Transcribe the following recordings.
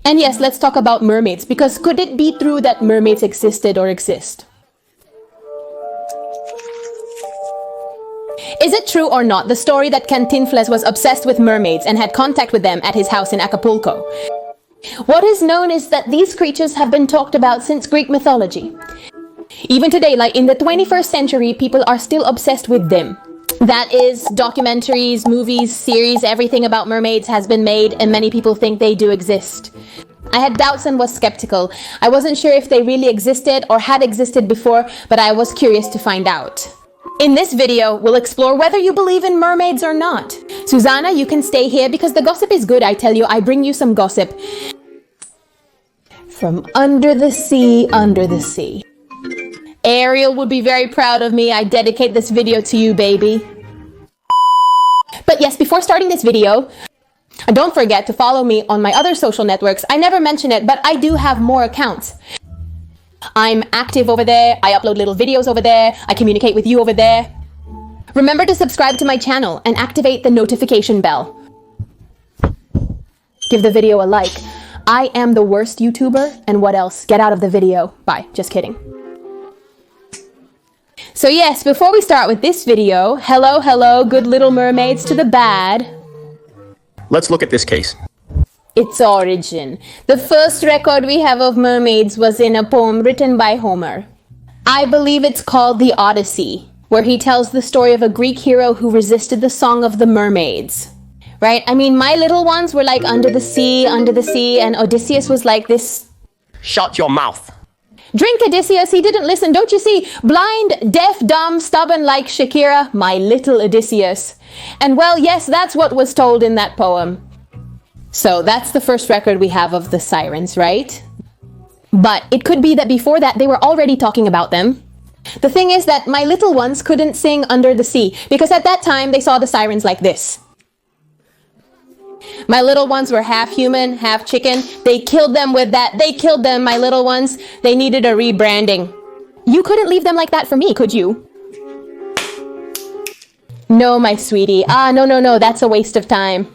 And yes, let's talk about mermaids, because could it be true that mermaids existed or exist? Is it true or not, the story that Cantinflas was obsessed with mermaids and had contact with them at his house in Acapulco? What is known is that these creatures have been talked about since Greek mythology. Even today, like in the 21st century, people are still obsessed with them. That is, documentaries, movies, series, everything about mermaids has been made, and many people think they do exist. I had doubts and was skeptical. I wasn't sure if they really existed or had existed before, but I was curious to find out. In this video, we'll explore whether you believe in mermaids or not. Susanna, you can stay here because the gossip is good, I tell you. I bring you some gossip. From under the sea, under the sea. Ariel would be very proud of me. I dedicate this video to you, baby. But yes, before starting this video, don't forget to follow me on my other social networks. I never mention it, but I do have more accounts. I'm active over there. I upload little videos over there. I communicate with you over there. Remember to subscribe to my channel and activate the notification bell. Give the video a like. I am the worst YouTuber, and what else? Get out of the video. Bye. Just kidding. So yes, before we start with this video, hello, good little mermaids to the bad. Let's look at this case. Its origin. The first record we have of mermaids was in a poem written by Homer. I believe it's called the Odyssey, where he tells the story of a Greek hero who resisted the song of the mermaids. Right? I mean, my little ones were like under the sea, and Odysseus was like this. Shut your mouth. Drink, Odysseus, he didn't listen, don't you see? Blind, deaf, dumb, stubborn like Shakira, my little Odysseus. And well, yes, that's what was told in that poem. So that's the first record we have of the sirens, right? But it could be that before that they were already talking about them. The thing is that my little ones couldn't sing Under the Sea because at that time they saw the sirens like this. My little ones were half human, half chicken. They killed them with that. They killed them, my little ones. They needed a rebranding. You couldn't leave them like that for me, could you? No, my sweetie. No, that's a waste of time.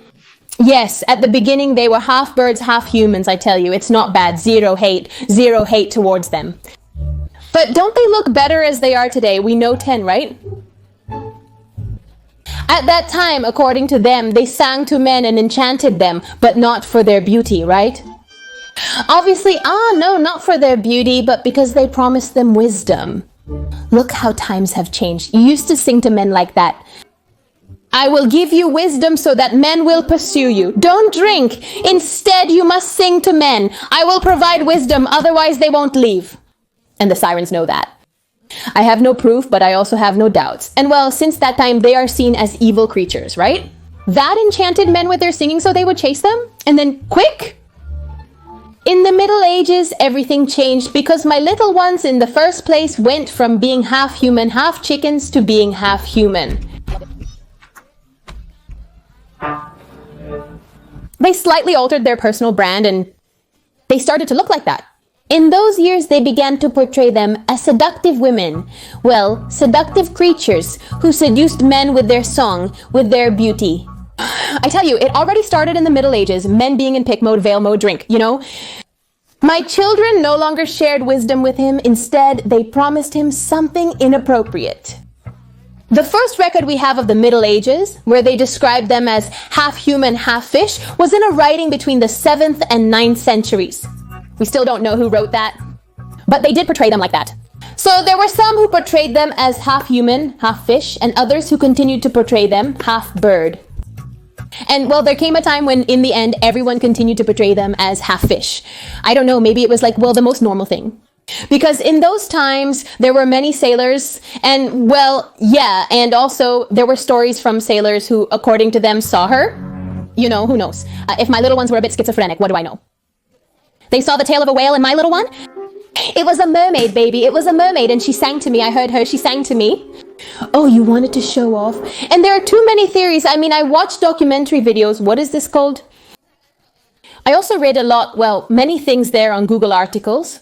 Yes, at the beginning they were half birds, half humans, I tell you. It's not bad. Zero hate towards them. But don't they look better as they are today? We know 10, right? At that time, according to them, they sang to men and enchanted them, but not for their beauty, right? Obviously, no, not for their beauty, but because they promised them wisdom. Look how times have changed. You used to sing to men like that. I will give you wisdom so that men will pursue you. Don't drink. Instead, you must sing to men. I will provide wisdom, otherwise they won't leave. And the sirens know that. I have no proof, but I also have no doubts. And well, since that time, they are seen as evil creatures, right? That enchanted men with their singing so they would chase them? And then, quick! In the Middle Ages, everything changed because my little ones in the first place went from being half human, half chickens to being half human. They slightly altered their personal brand and they started to look like that. In those years, they began to portray them as seductive women. Well, seductive creatures who seduced men with their song, with their beauty. I tell you, it already started in the Middle Ages, men being in pick mode, veil mode, drink, you know? My children no longer shared wisdom with him. Instead, they promised him something inappropriate. The first record we have of the Middle Ages, where they described them as half human, half fish, was in a writing between the 7th and 9th centuries. We still don't know who wrote that, but they did portray them like that. So there were some who portrayed them as half human, half fish, and others who continued to portray them half bird. And well, there came a time when in the end, everyone continued to portray them as half fish. I don't know, maybe it was like, well, the most normal thing. Because in those times, there were many sailors and well, yeah, and also there were stories from sailors who, according to them, saw her. You know, who knows? If my little ones were a bit schizophrenic, what do I know? They saw the tail of a whale in my little one? It was a mermaid, baby. It was a mermaid and she sang to me. I heard her. She sang to me. Oh, you wanted to show off? And there are too many theories. I mean, I watched documentary videos. What is this called? I also read a lot, well, many things there on Google articles.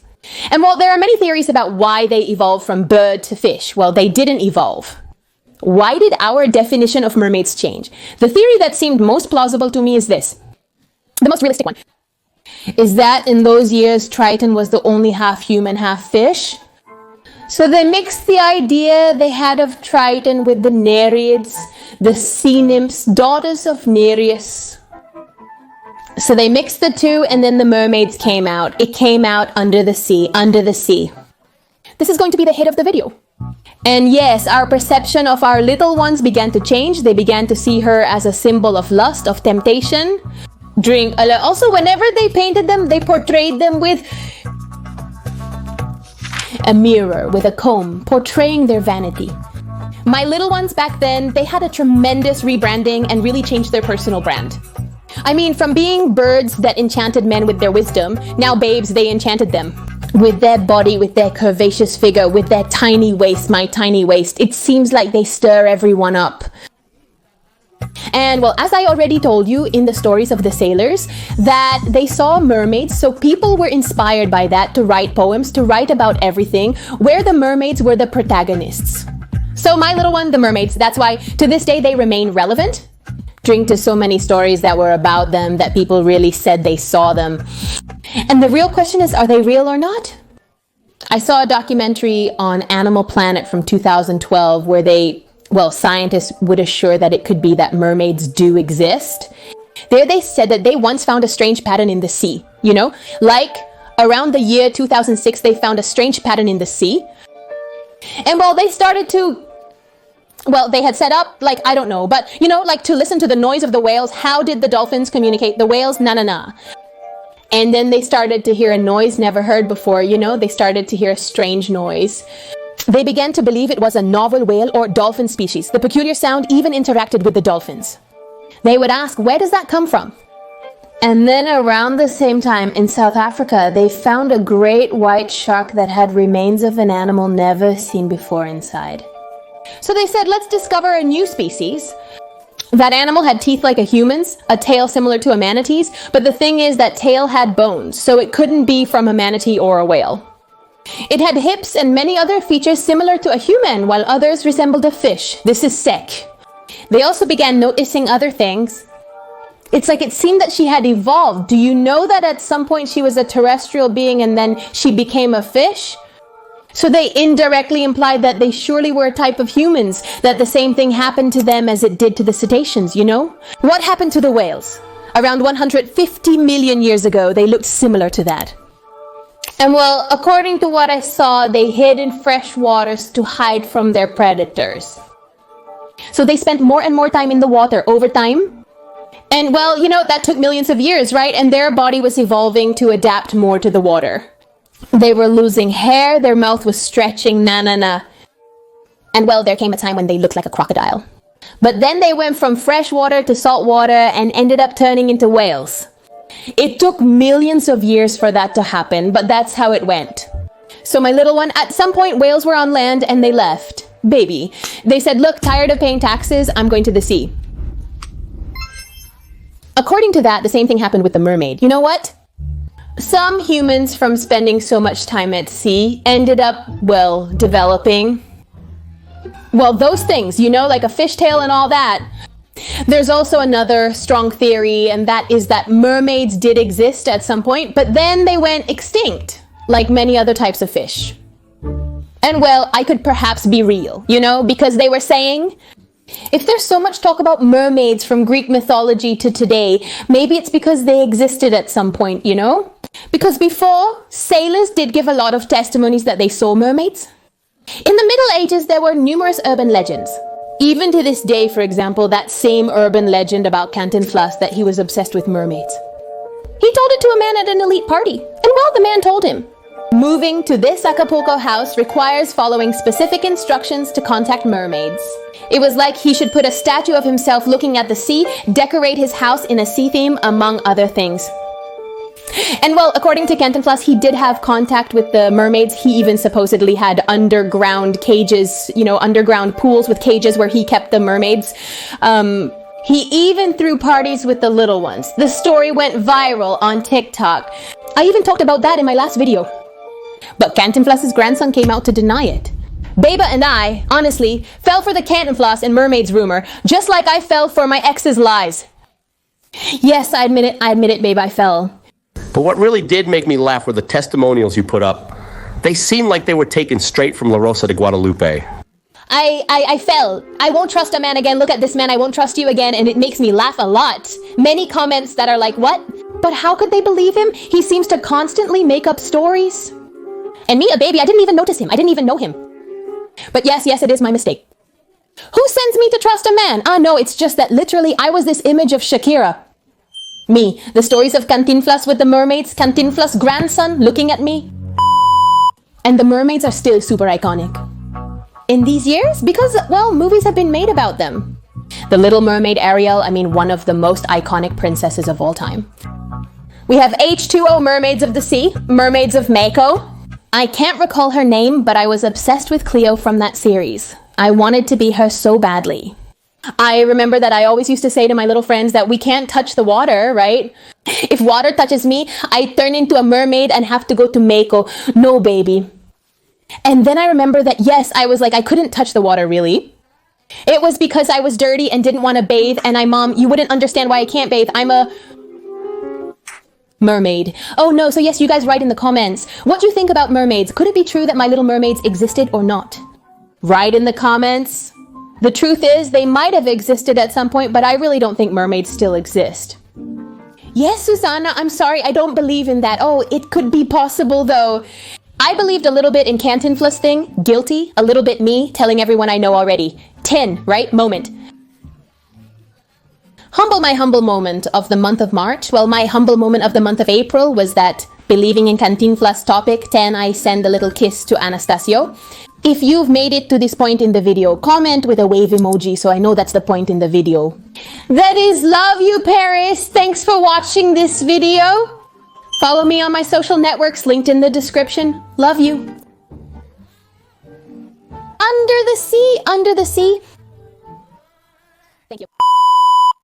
And well, there are many theories about why they evolved from bird to fish. Well, they didn't evolve. Why did our definition of mermaids change? The theory that seemed most plausible to me is this. The most realistic one. is that in those years, Triton was the only half human, half fish. So they mixed the idea they had of Triton with the Nereids, the sea nymphs, daughters of Nereus. So they mixed the two, and then the mermaids came out. It came out under the sea, under the sea. This is going to be the hit of the video. And yes, our perception of our little ones began to change. They began to see her as a symbol of lust, of temptation. Also, whenever they painted them, they portrayed them with a mirror, with a comb, portraying their vanity. My little ones back then, they had a tremendous rebranding and really changed their personal brand. I mean, from being birds that enchanted men with their wisdom, now babes, they enchanted them. With their body, with their curvaceous figure, with their tiny waist, my tiny waist. It seems like they stir everyone up. And well, as I already told you in the stories of the sailors, that they saw mermaids, so people were inspired by that to write poems, to write about everything, where the mermaids were the protagonists. So my little one, the mermaids, that's why to this day they remain relevant. Drink to so many stories that were about them that people really said they saw them. And the real question is, are they real or not? I saw a documentary on Animal Planet from 2012 where scientists would assure that it could be that mermaids do exist. There they said that they once found a strange pattern in the sea, like around the year 2006, they found a strange pattern in the sea. And they started to, they had set up, I don't know, but, to listen to the noise of the whales. How did the dolphins communicate? The whales, na. And then they started to hear a noise never heard before, they started to hear a strange noise. They began to believe it was a novel whale or dolphin species. The peculiar sound even interacted with the dolphins. They would ask, where does that come from? And then around the same time in South Africa, they found a great white shark that had remains of an animal never seen before inside. So they said, let's discover a new species. That animal had teeth like a human's, a tail similar to a manatee's, but the thing is that tail had bones, so it couldn't be from a manatee or a whale. It had hips and many other features similar to a human, while others resembled a fish. This is sick. They also began noticing other things. It's like it seemed that she had evolved. Do you know that at some point she was a terrestrial being and then she became a fish? So they indirectly implied that they surely were a type of humans, that the same thing happened to them as it did to the cetaceans, What happened to the whales? Around 150 million years ago, they looked similar to that. And according to what I saw, they hid in fresh waters to hide from their predators. So they spent more and more time in the water over time. And that took millions of years, right? And their body was evolving to adapt more to the water. They were losing hair, their mouth was stretching, na. And there came a time when they looked like a crocodile. But then they went from fresh water to salt water and ended up turning into whales. It took millions of years for that to happen, but that's how it went. So my little one, at some point, whales were on land and they left. Baby. They said, look, tired of paying taxes, I'm going to the sea. According to that, the same thing happened with the mermaid. You know what? Some humans, from spending so much time at sea, ended up, developing, those things, like a fishtail and all that. There's also another strong theory, and that is that mermaids did exist at some point, but then they went extinct, like many other types of fish. And I could perhaps be real, because they were saying, if there's so much talk about mermaids from Greek mythology to today, maybe it's because they existed at some point, Because before, sailors did give a lot of testimonies that they saw mermaids. In the Middle Ages, there were numerous urban legends. Even to this day, for example, that same urban legend about Cantinflas that he was obsessed with mermaids. He told it to a man at an elite party, and the man told him, moving to this Acapulco house requires following specific instructions to contact mermaids. It was like he should put a statue of himself looking at the sea, decorate his house in a sea theme, among other things. And according to Cantinflas, he did have contact with the mermaids. He even supposedly had underground cages, underground pools with cages where he kept the mermaids. He even threw parties with the little ones. The story went viral on TikTok. I even talked about that in my last video. But Cantinflas' grandson came out to deny it. Beba and I, honestly, fell for the Cantinflas and mermaids rumor, just like I fell for my ex's lies. Yes, I admit it, Beba, I fell. But what really did make me laugh were the testimonials you put up. They seemed like they were taken straight from La Rosa de Guadalupe. I fell. I won't trust a man again. Look at this man. I won't trust you again. And it makes me laugh a lot. Many comments that are like, what? But how could they believe him? He seems to constantly make up stories. And me, a baby, I didn't even notice him. I didn't even know him. But yes, it is my mistake. Who sends me to trust a man? No, it's just that literally I was this image of Shakira. Me, the stories of Cantinflas with the mermaids, Cantinflas' grandson looking at me. And the mermaids are still super iconic. In these years, because, well, movies have been made about them. The Little Mermaid Ariel, one of the most iconic princesses of all time. We have H2O Mermaids of the Sea, Mermaids of Mako. I can't recall her name, but I was obsessed with Cleo from that series. I wanted to be her so badly. I remember that I always used to say to my little friends that we can't touch the water, right? If water touches me, I turn into a mermaid and have to go to Mako. No, baby. And then I remember that, yes, I was like, I couldn't touch the water, really. It was because I was dirty and didn't want to bathe, and Mom, you wouldn't understand why I can't bathe. I'm a mermaid. Oh no, so yes, you guys write in the comments. What do you think about mermaids? Could it be true that my little mermaids existed or not? Write in the comments. The truth is, they might have existed at some point, but I really don't think mermaids still exist. Yes, Susanna, I'm sorry, I don't believe in that. Oh, it could be possible though. I believed a little bit in Cantinflas thing, guilty, a little bit me, telling everyone I know already. 10, right? Moment. My humble moment of the month of March. Well, my humble moment of the month of April was that, believing in Cantinflas topic, 10, I send a little kiss to Anastasio. If you've made it to this point in the video, comment with a wave emoji so I know that's the point in the video. That is love you, Paris. Thanks for watching this video. Follow me on my social networks linked in the description. Love you. Under the sea. Thank you.